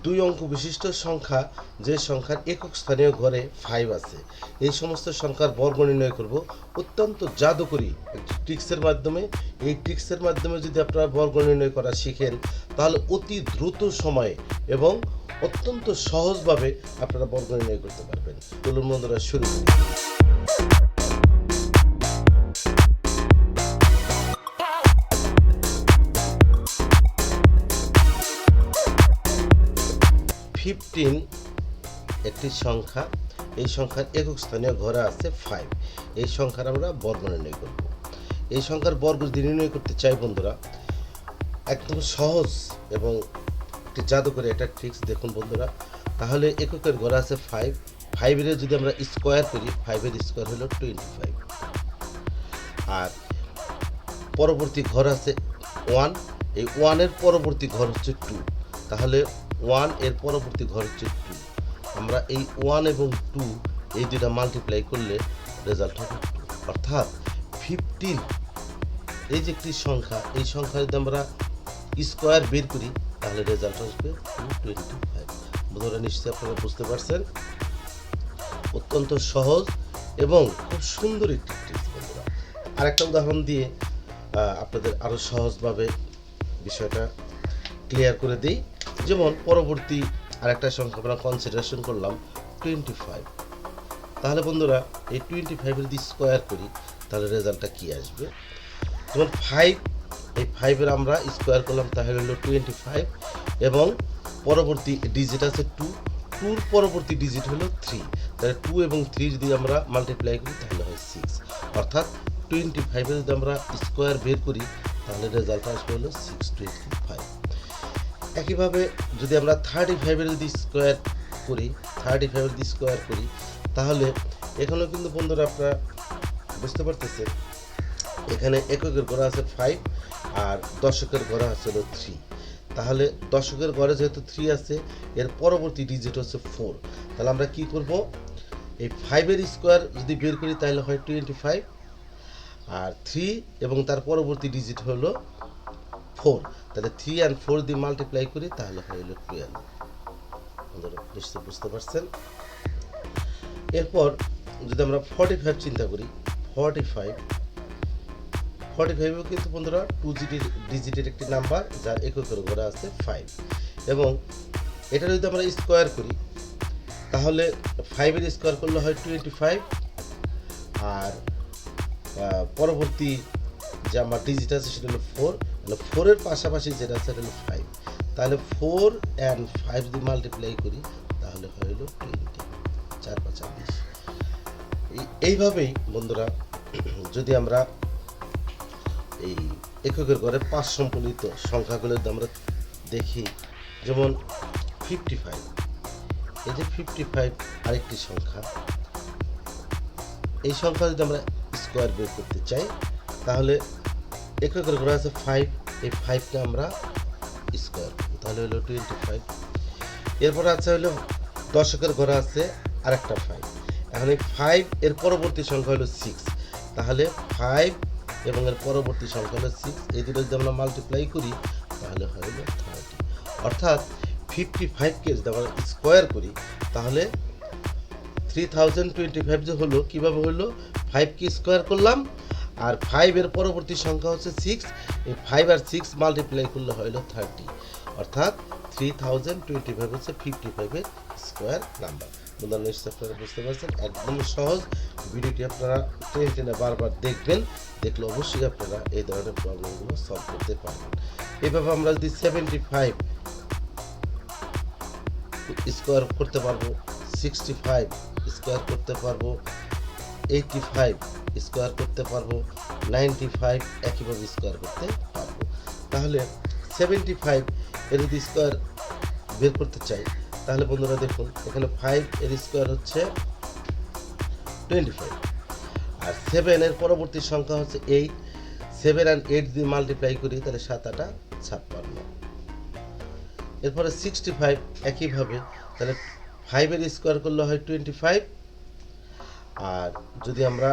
দুই অঙ্ক বিশিষ্ট সংখ্যা যে সংখ্যার একক স্থানীয় ঘরে 5 আছে, এই সমস্ত সংখ্যার বর্গ নির্ণয় করব অত্যন্ত জাদুকরী একটি ট্রিক্সের মাধ্যমে। এই ট্রিক্সের মাধ্যমে যদি আপনারা বর্গ নির্ণয় করা শিখেন, তাহলে অতি দ্রুত সময়ে এবং অত্যন্ত সহজভাবে আপনারা বর্গ নির্ণয় করতে পারবেন। চলুন বন্ধুরা শুরু করি। ফিফটিন একটি সংখ্যা, এই সংখ্যার একক স্থানীয় ঘরে আছে 5। এই সংখ্যার আমরা বর্গ নির্ণয় করব। এই সংখ্যার বর্গ যদি নির্ণয় করতে চাই বন্ধুরা, একদম সহজ এবং একটি জাদুকরী একটা ট্রিক্স দেখুন বন্ধুরা। তাহলে এককের ঘরে আছে 5, 5 যদি আমরা স্কোয়ার করি, 5 স্কোয়ার হলো 25। আর পরবর্তী ঘর আছে 1, এই 1 পরবর্তী ঘর হচ্ছে 2, তাহলে 1 পরবর্তী ঘর হচ্ছে 2। আমরা এই 1 এবং 2 এই দুটা মাল্টিপ্লাই করলে রেজাল্ট হবে 2, অর্থাৎ 15 এই যে একটি সংখ্যা, এই সংখ্যা যদি আমরা স্কোয়ার বের করি তাহলে রেজাল্ট আসবে 225। বন্ধুরা নিশ্চয়ই আপনারা বুঝতে পারছেন, অত্যন্ত সহজ এবং খুব সুন্দর একটি ট্রিক্স বন্ধুরা। আরেকটা উদাহরণ দিয়ে আপনাদের আরও সহজভাবে বিষয়টা ক্লিয়ার করে দিই। যেমন পরবর্তী আরেকটা সংখ্যা আমরা কনসিডারেশন করলাম 25। তাহলে বন্ধুরা এই 25 যদি স্কোয়ার করি তাহলে রেজাল্টটা কি আসবে? যেমন 5, এই 5 আমরা স্কোয়ার করলাম তাহলে হলো 25, এবং পরবর্তী ডিজিট আছে 2, 2 পরবর্তী ডিজিট হলো 3, তাহলে 2 এবং 3 যদি আমরা মাল্টিপ্লাই করি তাহলে হয় 6, অর্থাৎ 25 যদি আমরা স্কোয়ার বের করি তাহলে রেজাল্ট আসবে হলো 625। একইভাবে যদি আমরা 35 যদি স্কোয়ার করি, 35 যদি স্কোয়ার করি তাহলে এখানেও কিন্তু বন্ধুরা আপনারা বুঝতে পারতেছেন, এখানে এককের ঘরে আছে 5 আর দশকের ঘরে আছে হলো 3। তাহলে দশকের ঘরে যেহেতু 3 আছে, এর পরবর্তী ডিজিট হচ্ছে 4। তাহলে আমরা কি করব, এই 5 স্কোয়ার যদি বের করি তাহলে হয় 25, আর 3 এবং তার পরবর্তী ডিজিট হলো 4, তাহলে 3 আর 4 দিয়ে মাল্টিপ্লাই করি তাহলে হলো 12। বন্ধুরা নিশ্চয়ই বুঝতে পারছেন। এরপর যদি আমরা 45 চিন্তা করি, 45ও কিন্তু বন্ধুরা 2 ডিজিটের একটি নাম্বার যার এককের ঘরে আছে 5, এবং এটা যদি আমরা স্কোয়ার করি তাহলে 5 স্কোয়ার করলে হয় 25, আর পরবর্তী যে আমার ডিজিট আছে সেটা হলো 4, মানে 4 পাশাপাশি যেটা আছে সেটা হলো 5, তাহলে 4 and 5 যদি মাল্টিপ্লাই করি তাহলে হলো 20, 4 5 20। এইভাবেই বন্ধুরা যদি আমরা এই এককের ঘরে 5 সম্বলিত সংখ্যাগুলো যদি আমরা দেখি, যেমন 55, এই যে 55 আরেকটি সংখ্যা, এই সংখ্যা যদি আমরা স্কোয়ার বের করতে চাই তাহলে এককের ঘরে আছে 5, এই 5কে আমরা স্কোয়ার করব তাহলে হলো 25। এরপর আছে হলো দশকের ঘরে আছে আরেকটা 5, এখন এই 5 পরবর্তী সংখ্যা হলো 6, তাহলে 5 এবং এর পরবর্তী সংখ্যা হলো 6, এই দুটো যদি আমরা মাল্টিপ্লাই করি তাহলে হলো 30, অর্থাৎ 55কে যদি আমরা স্কোয়ার করি তাহলে 3025 যে হলো, কীভাবে হলো, 5কে স্কোয়ার করলাম আর 5 পরবর্তী সংখ্যা হচ্ছে 6, এই 5 আর 6 মাল্টিপ্লাই করলে হলো 30, অর্থাৎ 3025 হচ্ছে 55 স্কোয়ার নাম্বার। বন্ধুরা নিশ্চয়ই আপনারা বুঝতে পারছেন, একদম সহজ। ভিডিওটি আপনারা টেনে টেনে বারবার দেখবেন, দেখলে অবশ্যই আপনারা এই ধরনের প্রবলেমগুলো সলভ করতে পারবেন। এভাবে আমরা যদি 75 স্কোয়ার করতে পারবো, 65 স্কোয়ার করতে পারবো, 85 স্কোয়ার করতে পারবো, 95 একইভাবে স্কোয়ার করতে পারবো। তাহলে 75 যদি স্কোয়ার বের করতে চাই তাহলে বন্ধুরা দেখুন, এখানে 5 স্কোয়ার হচ্ছে 25, আর 7 পরবর্তী সংখ্যা হচ্ছে 8, 7 আর 8 দিয়ে মাল্টিপ্লাই করি তাহলে 7 8 56। এরপরে 65 একইভাবে, তাহলে 5 স্কোয়ার করলে হয় 25, আর যদি আমরা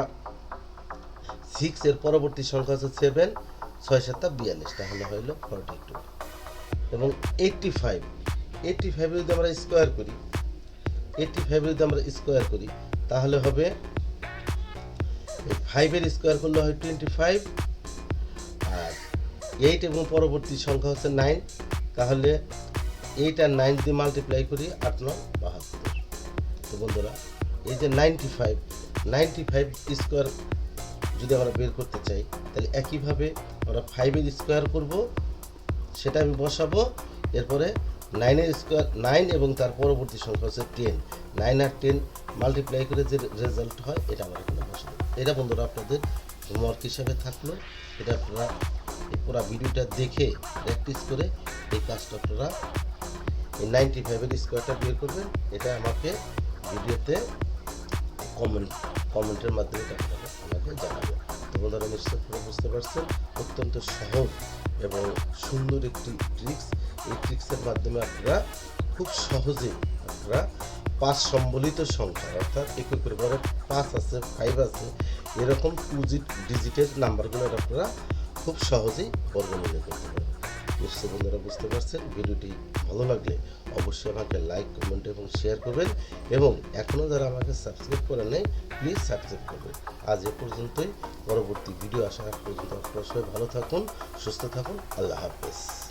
6 পরবর্তী সংখ্যা হচ্ছে 7, 6 7 42, তাহলে হইল 42, এবং 85 85 যদি আমরা স্কোয়ার করি, 85 যদি আমরা স্কোয়ার করি তাহলে হবে 5 এর স্কোয়ার করলে হয় 25, আর 8 এবং পরবর্তী সংখ্যা হচ্ছে 9, তাহলে 8 আর 9 দিয়ে মাল্টিপ্লাই করি 8 9 72। তো বন্ধুরা এই যে 95 স্কোয়ার যদি আমরা বের করতে চাই তাহলে একইভাবে আমরা 5 এর স্কোয়ার করব, সেটা আমি বসাবো। এরপরে 9 এর স্কোয়ার 9 এবং তার পরবর্তী সংখ্যা হচ্ছে 10, 9 আর 10 মাল্টিপ্লাই করে যে রেজাল্ট হয় এটা আমরা এখানে বসাবো। এটা বন্ধুরা আপনাদের হোমওয়ার্ক হিসাবে থাকলো। এটা আপনারা এই পুরো ভিডিওটা দেখে প্র্যাকটিস করে এই কাজটা আপনারা এই 95 এর স্কোয়ারটা বের করবেন। এটা আমাকে ভিডিওতে কমেন্টের মাধ্যমে এটা আপনারা আমাকে জানাবেন। তো বন্ধুরা নিশ্চয় পুরো বুঝতে পারছেন, অত্যন্ত সহজ এবং সুন্দর একটি ট্রিক্স। এই ট্রিক্সের মাধ্যমে আপনারা খুব সহজেই আপনারা 5 সম্বলিত সংখ্যা, অর্থাৎ এককের ঘরে 5 আছে 5 আছে এরকম 2 ডিজিটের নাম্বারগুলো আপনারা খুব সহজেই বর্গমূল্য করতে পারবেন। নিশ্চয়ই বন্ধুরা বুঝতে পারছেন। ভিডিওটি ভালো লাগলে অবশ্যই আমাকে লাইক, কমেন্ট এবং শেয়ার করবেন, এবং এখনও যারা আমাকে সাবস্ক্রাইব করেন নাই প্লিজ সাবস্ক্রাইব করবেন। আজ এ পর্যন্তই, পরবর্তী ভিডিও আসার আগ পর্যন্ত আপনারা সবাই ভালো থাকুন, সুস্থ থাকুন। আল্লাহ হাফেজ।